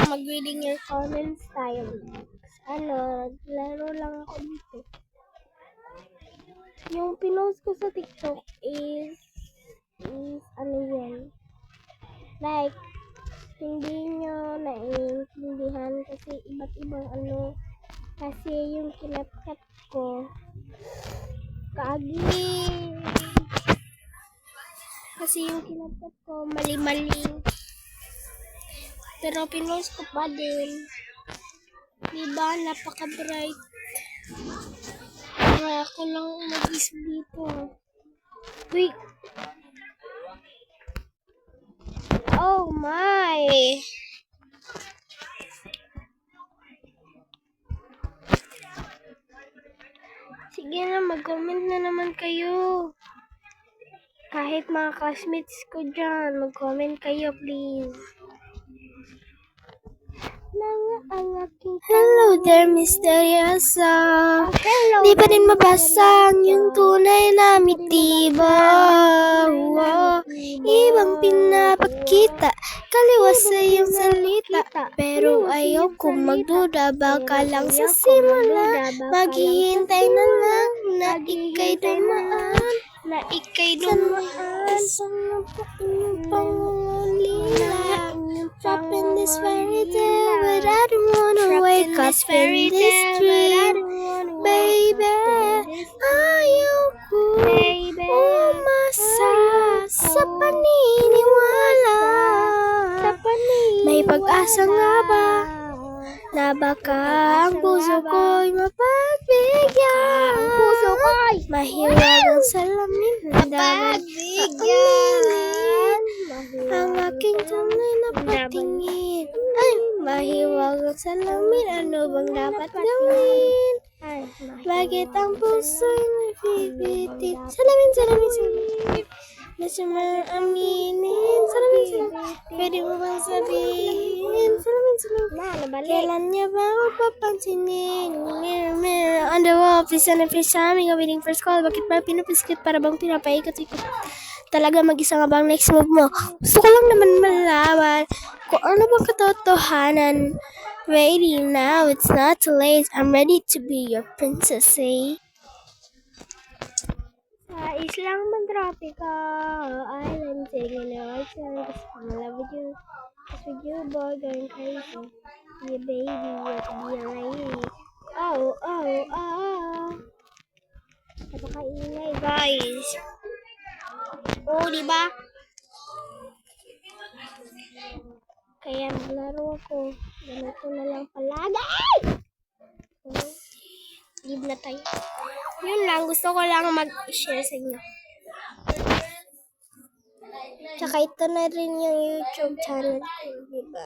mag-reading your comments tayo. Laro lang ako dito. Yung pinost ko sa TikTok is yan. Like, hindi nyo naiintindihan kasi iba't ibang kasi yung kinat-cut ko mali-mali, pero pinost ko pa din, diba? Napaka-bright. Para ako lang mag-is dito. Wait. Oh my! Sige na, mag-comment na naman kayo. Kahit mga classmates ko dyan, mag-comment kayo please. Hello there, Misteriosa. Di pa din mabasa yung tunay na mitiba. Ibang pinapakita, kaliwa sa iyong salita. Pero ayaw kong magduda, baka lang sa simula. Maghihintay na lang na ika'y dumaan. Sana po inyong pangulila. Trapped in this fairy tale, but I don't wanna wake up in this dream. Baby, ayaw ko umasa sa paniniwala. May pag-asa nga ba na baka ang puso ko'y mapagbigyan? Mahiwag ang salamin na dapat pakaminin. Ang aking tunay na patingin. Ay, mahiwag ang salamin. Ano bang dapat gawin? Bakit ang puso'y nabibitin? Salamin. Masama aminin. Salamin. Pwede mo bang sabihin? Salamin. Kailan niya ba ako papansinin? Mirror on the wall. Please send a fish sa amin. Waiting for call. Bakit ba pinupiskit para bang pinapaikot-ikot? Talaga mag-isa nga bang next move mo? Gusto ko lang naman malaman kung ano bang katotohanan. Ready now, it's not too late. I'm ready to be your princess, eh? Sa Islang Tropical Island, singing a white song, cause I'm in love with you. Cause with you, boy, going crazy. Yeah, baby, you're lady. Oh. Napakaingay, guys. Oh, diba? Kaya maglaro ako. Ganito na lang palagi. Leave na tayo. Yun lang. Gusto ko lang mag-share sa inyo. Tsaka ito na rin yung YouTube channel ko, diba?